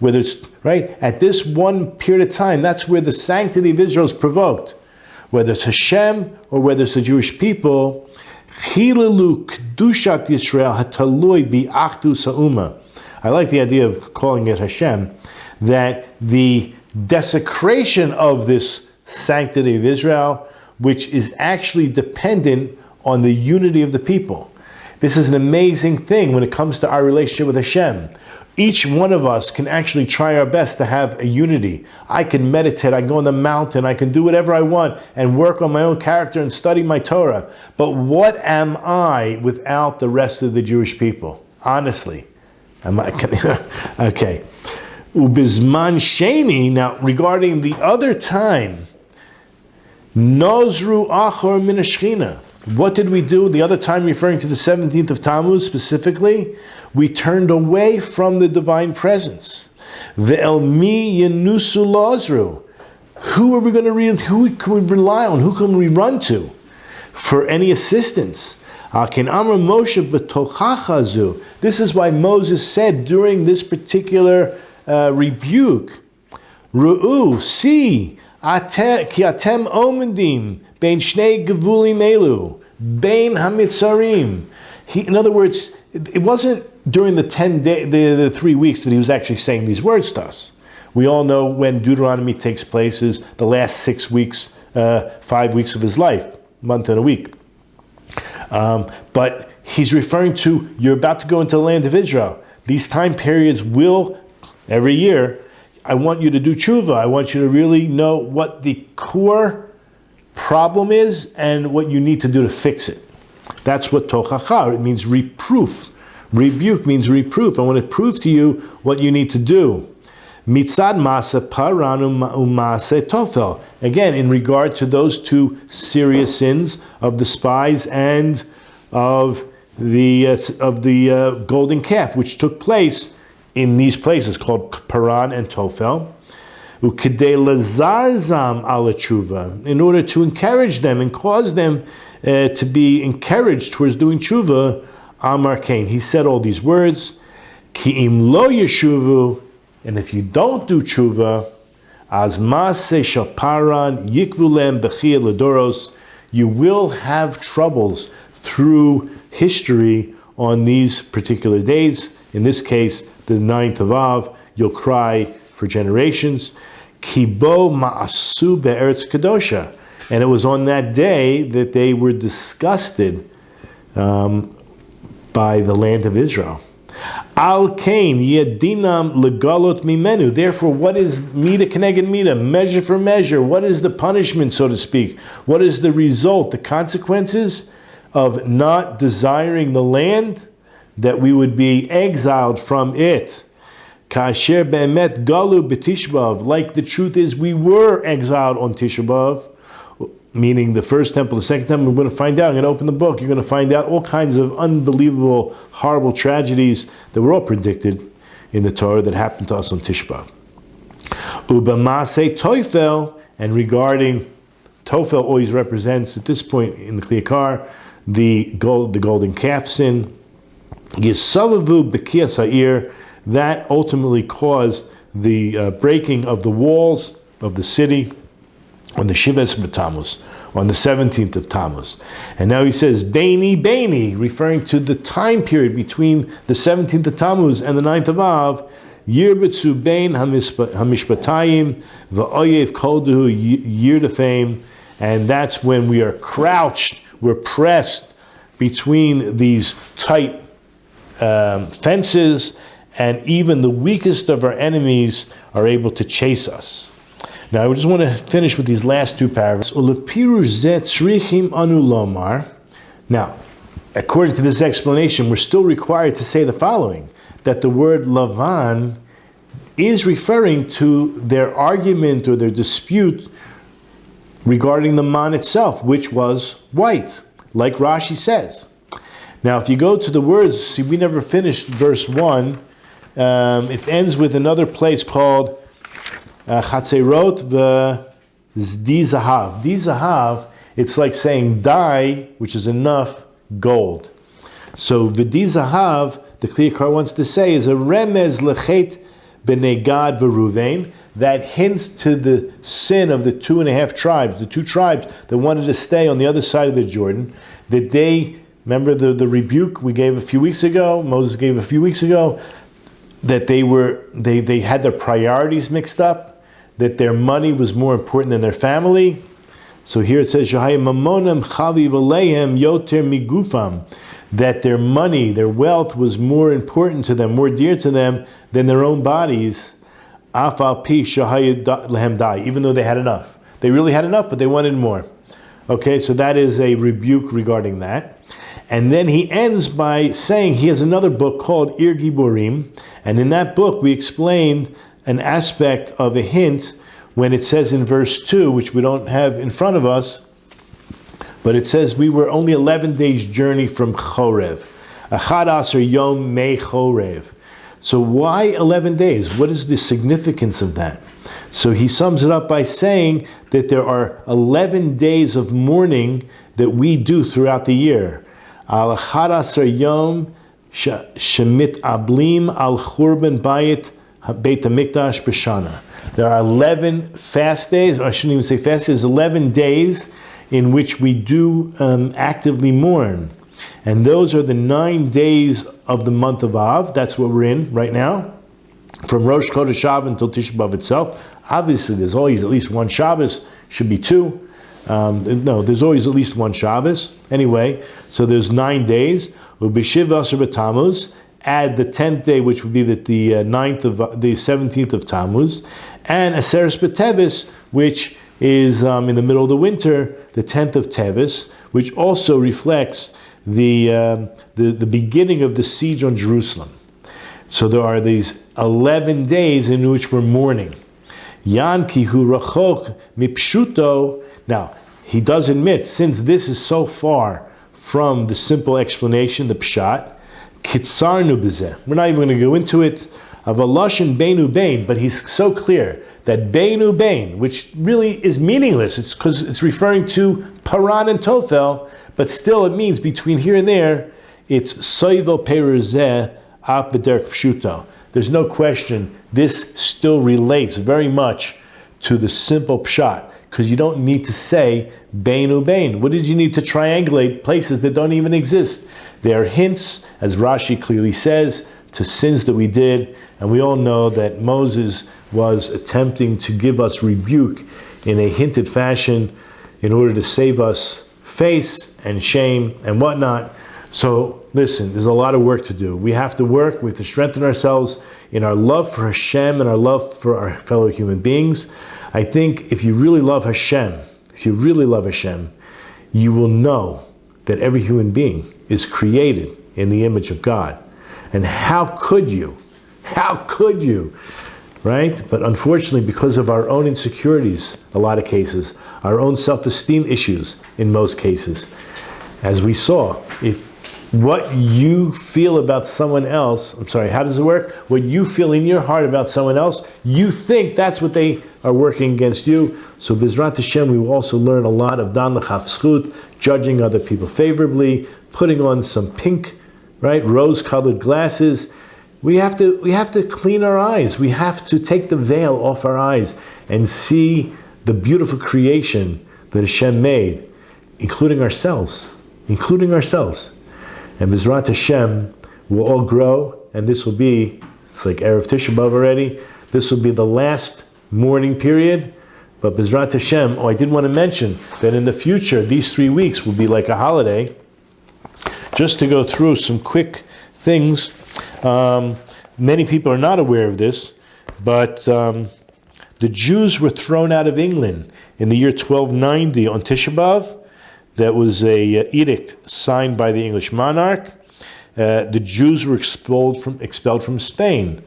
Whether it's, right, at this one period of time, that's where the sanctity of Israel is provoked. Whether it's Hashem or whether it's the Jewish people, Chilalu Kedushat Yisrael Hatalui Bi'achdus Ha'uma. I like the idea of calling it Hashem, that the desecration of this sanctity of Israel, which is actually dependent on the unity of the people. This is an amazing thing when it comes to our relationship with Hashem. Each one of us can actually try our best to have a unity. I can meditate, I can go on the mountain, I can do whatever I want and work on my own character and study my Torah. But what am I without the rest of the Jewish people? Honestly. Okay. Ubizman Sheni, now regarding the other time, Nozru Achor Min Hashchina. What did we do the other time, referring to the 17th of Tammuz specifically? We turned away from the divine presence. Ve'el mi yenusu la'azru. Who are we going to read? Who can we rely on? Who can we run to for any assistance? This is why Moses said during this particular rebuke, Ru'u, see, ki atem omendim bein shnei gevulim elu, bein hamitzarim. In other words, it wasn't during the 3 weeks that he was actually saying these words to us. We all know when Deuteronomy takes place is the last 6 weeks, 5 weeks of his life, month and a week. But he's referring to, you're about to go into the land of Israel. These time periods will, every year, I want you to do tshuva. I want you to really know what the core problem is and what you need to do to fix it. That's what tochacha, it means reproof. Rebuke means reproof. I want to prove to you what you need to do. Mitzad masa paran umase tofel. Again, in regard to those two serious sins of the spies and of the golden calf, which took place in these places called Paran and Tofel. Ukidei lazarzam ala tshuva, in order to encourage them and cause them to be encouraged towards doing tshuva. Amar Cain, he said all these words, Ki im lo yeshuvu, and if you don't do tshuva, az maaseh shel paran yikvulem bechiyah ledoros, you will have troubles through history on these particular days. In this case, the 9th of Av, you'll cry for generations. Ki bo ma'asu be'eretz kadosha, and it was on that day that they were disgusted by the land of Israel. Al kain yedinam legalot mimenu. Therefore, what is mida keneged mida? Measure for measure. What is the punishment, so to speak? What is the result, the consequences of not desiring the land? That we would be exiled from it. Kasher be'emet galu b'Tisha B'Av. Like the truth is, we were exiled on Tisha B'Av, meaning the first temple, the second temple. We're going to find out. I'm going to open the book. You're going to find out all kinds of unbelievable, horrible tragedies that were all predicted in the Torah that happened to us on Tisha B'Av. Ubamase Tofel, and regarding Tofel, always represents at this point in the Yakar the golden calf sin. Yisavavu b'kiyas ha'ir, that ultimately caused the breaking of the walls of the city on the Shivas B'Tammuz, on the 17th of Tammuz. And now he says, Beini, referring to the time period between the 17th of Tammuz and the 9th of Av, Yirbetzu Bein Hamishpatayim, V'oyev Kolduhu Yirdefame, and that's when we are crouched, we're pressed between these tight fences, and even the weakest of our enemies are able to chase us. Now, I just want to finish with these last two paragraphs. Now, according to this explanation, we're still required to say the following, that the word Lavan is referring to their argument or their dispute regarding the man itself, which was white, like Rashi says. Now, if you go to the words, see, we never finished verse 1. It ends with another place called Chatzerot v'Zdi Zahav. Di Zahav, it's like saying dye, which is enough gold. So V'Di Zahav, the Yakar wants to say, is a remez lechet b'nei Gad v'Ruvain, that hints to the sin of the 2.5 tribes, the 2 tribes that wanted to stay on the other side of the Jordan, that they, remember the rebuke we gave a few weeks ago, Moses gave a few weeks ago, that they had their priorities mixed up, that their money was more important than their family. So here it says, mamonam chaviv aleim yoter migufam, that their money, their wealth was more important to them, more dear to them than their own bodies, afal pi shahayid lehem dai, even though they had enough. They really had enough, but they wanted more. Okay, so that is a rebuke regarding that. And then he ends by saying he has another book called Ir Giborim, and in that book we explained an aspect of a hint when it says in verse 2, which we don't have in front of us, but it says we were only 11 days journey from Chorev. Achad Aser Yom Mei Chorev. So why 11 days? What is the significance of that? So he sums it up by saying that there are 11 days of mourning that we do throughout the year. Al Achad Aser Yom Shemit Ablim Al Churban Bayit Beit HaMikdash B'Shana. There are 11 fast days, or I shouldn't even say fast days, 11 days in which we do actively mourn. And those are the 9 days of the month of Av. That's what we're in right now. From Rosh Chodesh Av until Tisha B'Av itself. Obviously, there's always at least one Shabbos. Should be 2. No, there's always at least one Shabbos. Anyway, so there's 9 days. Ubishiv Asher B'Tammuz. Add the 10th day, which would be the 17th of Tammuz, and Aseres B'Tevis, which is in the middle of the winter, the 10th of Tevis, which also reflects the beginning of the siege on Jerusalem. So there are these 11 days in which we're mourning. Yan ki hu rachok mipshuto. Now, he does admit, since this is so far from the simple explanation, the pshat, Kitzarnu b'zeh. We're not even going to go into it. Avaloshin beinu bein, but he's so clear that beinu bein, which really is meaningless. It's because it's referring to Paran and Tophel, but still it means between here and there. It's soivel peruzeh ap b'derek pshuto. There's no question. This still relates very much to the simple pshat, because you don't need to say beinu bein. What did you need to triangulate places that don't even exist? They are hints, as Rashi clearly says, to sins that we did, and we all know that Moses was attempting to give us rebuke in a hinted fashion in order to save us face and shame and whatnot. So listen, there's a lot of work to do. We have to work, we have to strengthen ourselves in our love for Hashem and our love for our fellow human beings. I think if you really love Hashem, you will know that every human being is created in the image of God. And how could you, right? But unfortunately, because of our own insecurities, a lot of cases, our own self-esteem issues in most cases, as we saw, if what you feel about someone else, how does it work? What you feel in your heart about someone else, you think that's what they are working against you. So B'ezrat Hashem, we will also learn a lot of Dan L'chaf Zchut, judging other people favorably, putting on some pink, right, rose-colored glasses. We have to clean our eyes. We have to take the veil off our eyes and see the beautiful creation that Hashem made, including ourselves. And B'ezrat Hashem will all grow, and this will be, it's like Erev Tisha B'Av already, this will be the last mourning period. But B'ezrat Hashem, I did want to mention that in the future, these 3 weeks will be like a holiday. Just to go through some quick things, many people are not aware of this, but the Jews were thrown out of England in the year 1290 on Tisha B'Av. that was a edict signed by the English monarch. The Jews were expelled from Spain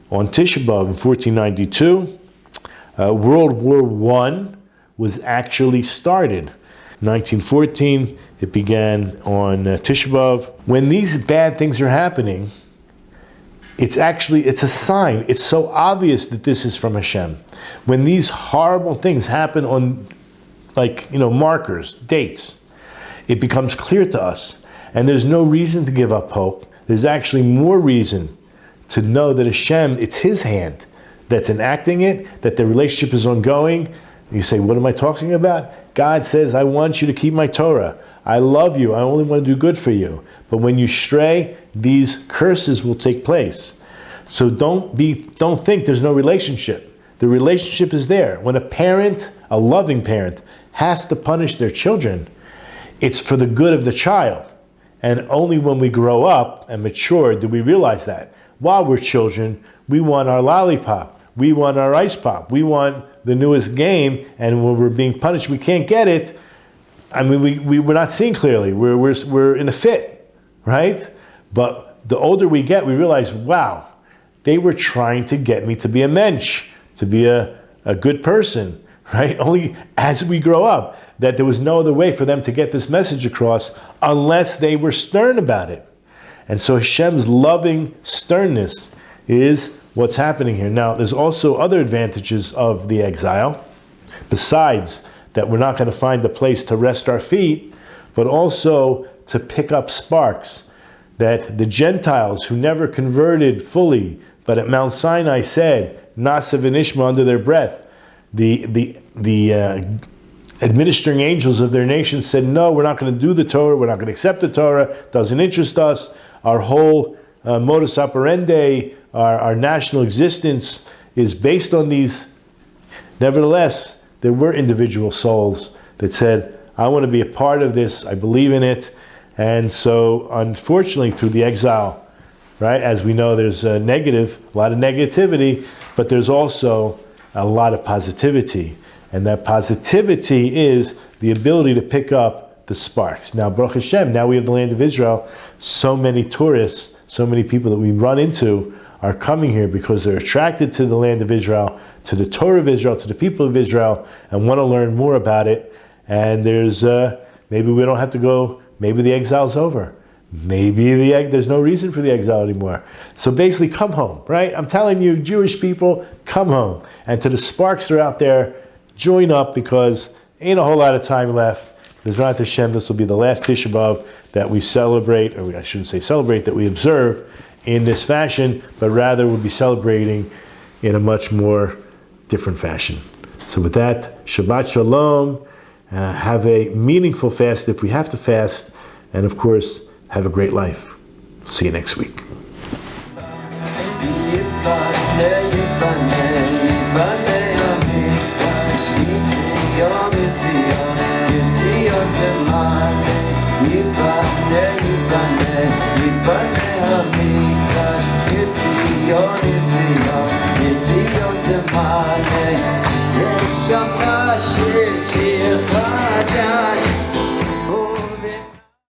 on Tisha B'Av in 1492. World War I was actually started. 1914, it began on Tisha B'Av. When these bad things are happening, it's a sign. It's so obvious that this is from Hashem. When these horrible things happen on, markers, dates, it becomes clear to us. And there's no reason to give up hope. There's actually more reason to know that Hashem, it's His hand that's enacting it, that the relationship is ongoing. You say, what am I talking about? God says, I want you to keep my Torah. I love you. I only want to do good for you. But when you stray, these curses will take place. So don't think there's no relationship. The relationship is there. When a parent, a loving parent, has to punish their children, it's for the good of the child. And only when we grow up and mature do we realize that. While we're children, we want our lollipop. We want our ice pop. We want the newest game, and when we're being punished, we can't get it. I mean, we're not seeing clearly. We're in a fit, right? But the older we get, we realize, wow, they were trying to get me to be a mensch, to be a good person, right? Only as we grow up, that there was no other way for them to get this message across unless they were stern about it. And so Hashem's loving sternness is what's happening here. Now, there's also other advantages of the exile, besides that we're not going to find a place to rest our feet, but also to pick up sparks, that the Gentiles who never converted fully, but at Mount Sinai said, Nasa v'nishma under their breath, the administering angels of their nation said, no, we're not going to do the Torah, we're not going to accept the Torah, doesn't interest us, our whole modus operandi, our national existence is based on these. Nevertheless, there were individual souls that said, I want to be a part of this, I believe in it. And so, unfortunately, through the exile, right, as we know, there's a lot of negativity, but there's also a lot of positivity. And that positivity is the ability to pick up the sparks. Now, Baruch Hashem, now we have the land of Israel. So many tourists, so many people that we run into are coming here because they're attracted to the land of Israel, to the Torah of Israel, to the people of Israel, and want to learn more about it. And there's, maybe we don't have to go, maybe the exile's over. Maybe there's no reason for the exile anymore. So basically, come home, right? I'm telling you, Jewish people, come home. And to the sparks that are out there, join up, because ain't a whole lot of time left. B'ezrat Hashem, this will be the last Tisha B'Av that we celebrate, or I shouldn't say celebrate, that we observe in this fashion, but rather we'll be celebrating in a much more different fashion. So with that, Shabbat Shalom, have a meaningful fast if we have to fast, and of course, have a great life. See you next week. It's